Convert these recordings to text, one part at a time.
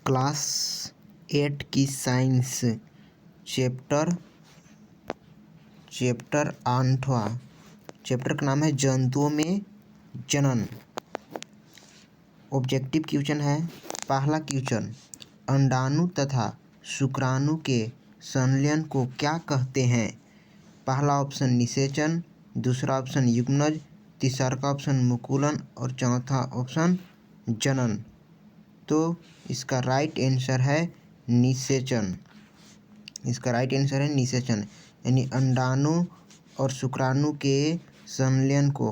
Class 8 की science chapter 8वां chapter का नाम है जंतुओं में जनन। ऑब्जेक्टिव क्वेश्चन है। पहला क्वेश्चन, अंडाणु तथा शुक्राणु के संलयन को क्या कहते हैं? पहला ऑप्शन निषेचन, दूसरा ऑप्शन युग्मनज, तीसरा ऑप्शन मुकुलन और चौथा ऑप्शन जनन। तो इसका राइट आंसर है निषेचन। इसका राइट आंसर है निषेचन, यानी अंडाणु और शुक्राणु के संलयन को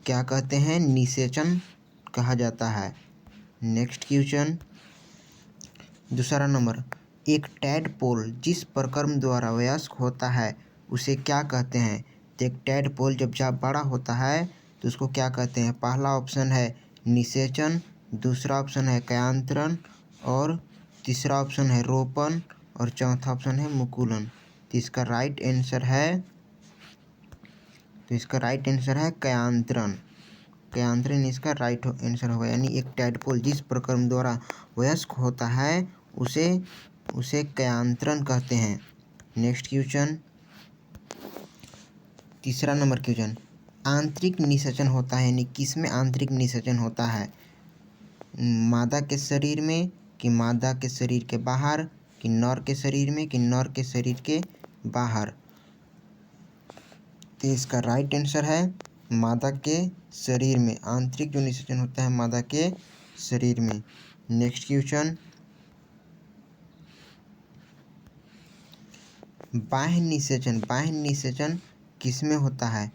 क्या कहते हैं? निषेचन कहा जाता है। नेक्स्ट क्वेश्चन, दूसरा नंबर, एक टैडपोल जिस प्रक्रम द्वारा वयस्क होता है उसे क्या कहते हैं? तो एक टैडपोल जब बड़ा होता है तो उसको क्या कहते हैं? पहला ऑप्शन है निषेचन, दूसरा ऑप्शन है कयांतरण और तीसरा ऑप्शन है रोपण और चौथा ऑप्शन है मुकुलन। तो इसका राइट आंसर है कयांतरण। कयांतरण इसका राइट आंसर होगा, यानी एक टैडपोल जिस प्रक्रम द्वारा वयस्क होता है उसे कयांतरण कहते हैं। नेक्स्ट क्वेश्चन, तीसरा नंबर क्वेश्चन, आंतरिक निषेचन होता है, यानी किसमें आंतरिक निषेचन होता है? मादा के शरीर में कि मादा के शरीर के बाहर कि नर के शरीर में कि नर के शरीर के बाहर? तो इसका राइट आंसर है मादा के शरीर में। आंतरिक जो निषेचन होता है मादा के शरीर में। नेक्स्ट क्वेश्चन, बाह्य निषेचन किसमें होता है?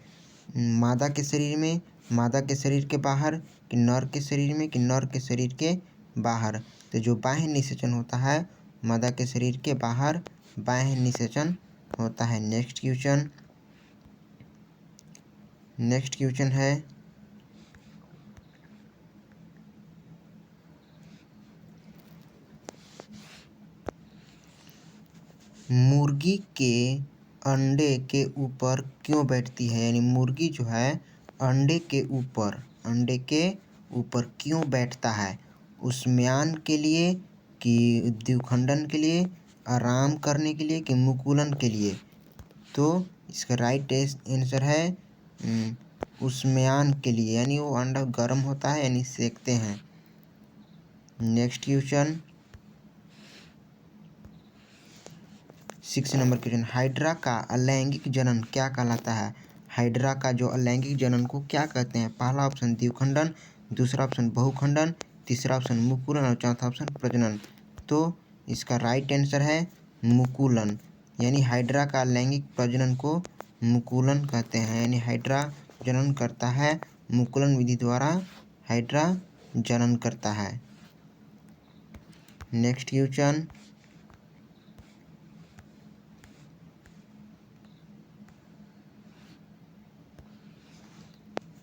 मादा के शरीर में, मादा के शरीर के बाहर कि नर के शरीर में कि नर के शरीर के बाहर? तो जो बाह्य निषेचन होता है मादा के शरीर के बाहर बाह्य निषेचन होता है। नेक्स्ट क्वेश्चन है, मुर्गी के अंडे के ऊपर क्यों बैठती है? यानी मुर्गी जो है अंडे के ऊपर क्यों बैठता है? उष्मायन के लिए कि द्विखंडन के लिए, आराम करने के लिए कि मुकुलन के लिए? तो इसका राइट आंसर है उष्मायन के लिए, यानी वो अंडा गर्म होता है यानी सेकते हैं। Next question, 6 number question, hydra का अलैंगिक जनन क्या कहलाता है? हाइड्रा का जो अलैंगिक जनन को क्या कहते हैं? पहला ऑप्शन द्विखंडन, दूसरा ऑप्शन बहुखंडन, तीसरा ऑप्शन मुकुलन और चौथा ऑप्शन प्रजनन। तो इसका राइट आंसर है मुकुलन, यानी हाइड्रा का लैंगिक प्रजनन को मुकुलन कहते हैं, यानी हाइड्रा जनन करता है मुकुलन विधि द्वारा हाइड्रा जनन करता है। नेक्स्ट क्वेश्चन,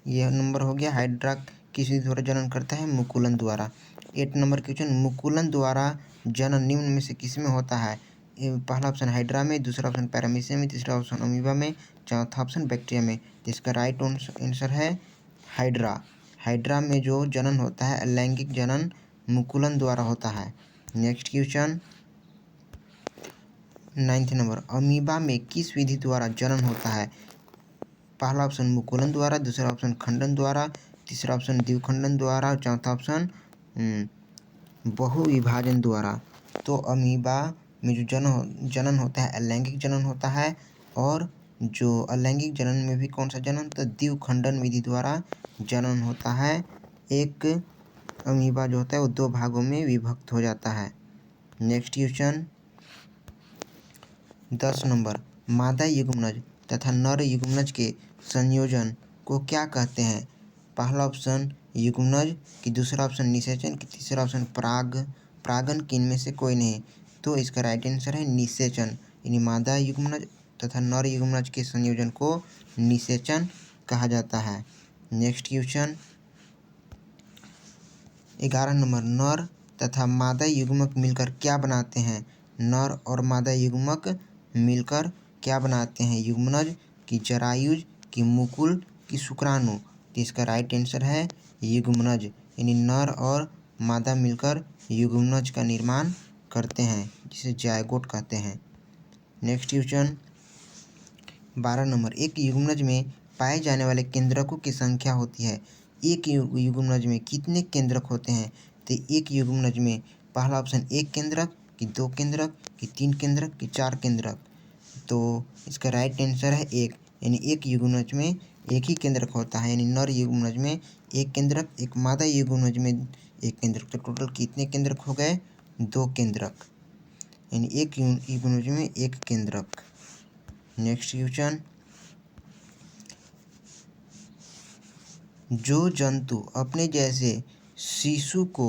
यह नंबर हो गया हाइड्रा किस विधि द्वारा जनन करता है? मुकुलन द्वारा। 8 नंबर क्वेश्चन, मुकुलन द्वारा जनन निम्न में से किसमें होता है? पहला ऑप्शन हाइड्रा में, दूसरा ऑप्शन पैरामीशियम में, तीसरा ऑप्शन अमीबा में, चौथा ऑप्शन बैक्टीरिया में। इसका राइट आंसर है हाइड्रा। हाइड्रा में जो जनन होता है अलैंगिक जनन मुकुलन द्वारा होता है। नेक्स्ट क्वेश्चन, 9 नंबर, अमीबा में किस विधि द्वारा जनन होता है? पहला ऑप्शन मुकुलन द्वारा, दूसरा ऑप्शन खंडन द्वारा, तीसरा ऑप्शन द्विखंडन द्वारा और चौथा ऑप्शन बहुविभाजन द्वारा। तो अमीबा में जो जनन होता है अलैंगिक जनन होता है, और जो अलैंगिक जनन में भी कौन सा जनन? तो द्विखंडन विधि द्वारा जनन होता है। एक अमीबा जो होता है वो 2 भागों में विभक्त हो जाता है। नेक्स्ट क्वेश्चन, 10 नंबर, मादा युग्मनज तथा नर युग्मनज के संयोजन को क्या कहते हैं? पहला ऑप्शन युग्मनज कि दूसरा ऑप्शन निषेचन कि तीसरा ऑप्शन परागन कि इनमें से कोई नहीं? तो इसका राइट आंसर है निषेचन, यानी मादा युग्मनज तथा नर युग्मनज के संयोजन को निषेचन कहा जाता है। नेक्स्ट क्वेश्चन, 11 नंबर, नर तथा मादा युग्मक मिलकर क्या बनाते हैं? नर और मादा युग्मक मिलकर क्या बनाते हैं? युग्मनज कि जरायुज कि मुकुल कि शुक्राणु? तो इसका राइट आंसर है युग्मनज, यानी नर और मादा मिलकर युग्मनज का निर्माण करते हैं, जिसे जायगोट कहते हैं। नेक्स्ट क्वेश्चन 12 नंबर, एक युग्मनज में पाए जाने वाले केंद्रकों की संख्या होती है। एक युग्मनज में कितने केंद्रक होते हैं? तो एक युग्मनज में पहला ऑप्शन एक केंद्रक कि दो केंद्रक कि तीन केंद्रक कि चार केंद्रक। तो इसका राइट आंसर है एक, यानी एक युग्मनज में एक ही केंद्रक होता है, यानी नर युग्मनज में एक केंद्रक, एक मादा युग्मनज में एक केंद्रक। तो टोटल कितने केंद्रक हो गए? दो केंद्रक, यानी एक युग्मनज में एक केंद्रक। नेक्स्ट क्वेश्चन, जो जंतु अपने जैसे शिशु को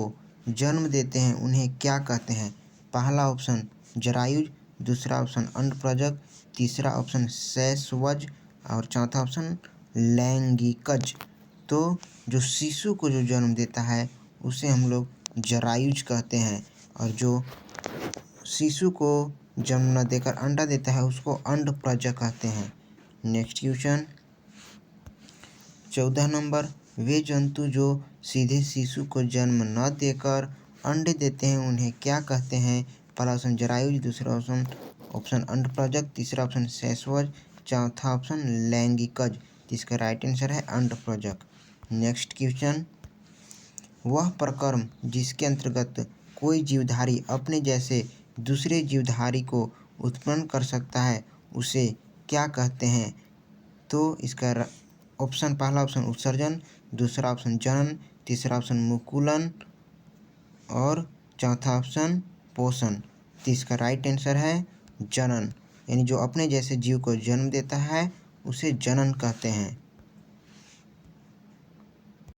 जन्म देते हैं उन्हें क्या कहते हैं? पहला ऑप्शन जरायुज, दूसरा ऑप्शन अंडप्रजक, तीसरा ऑप्शन शैशवज और चौथा ऑप्शन लैंगिकज। तो जो शिशु को जो जन्म देता है उसे हम लोग जरायुज कहते हैं, और जो शिशु को जन्म न देकर अंडा देता है उसको अंडप्रजक कहते हैं। नेक्स्ट क्वेश्चन 14 नंबर, वे जंतु जो सीधे शिशु को जन्म न देकर अंडे देते हैं उन्हें क्या कहते हैं? पहला ऑप्शन जरायुज, दूसरा ऑप्शन अंडप्रजक, तीसरा ऑप्शन शैशवज, चौथा ऑप्शन लैंगिकज। जिसका राइट आंसर है अंडप्रजक। नेक्स्ट क्वेश्चन, वह प्रकर्म जिसके अंतर्गत कोई जीवधारी अपने जैसे दूसरे जीवधारी को उत्पन्न कर सकता है उसे क्या कहते हैं? तो इसका ऑप्शन पहला ऑप्शन उत्सर्जन, दूसरा ऑप्शन जनन, तीसरा ऑप्शन मुकुलन और चौथा ऑप्शन पोषण। तो इसका राइट आंसर है जनन, यानी जो अपने जैसे जीव को जन्म देता है उसे जनन कहते हैं।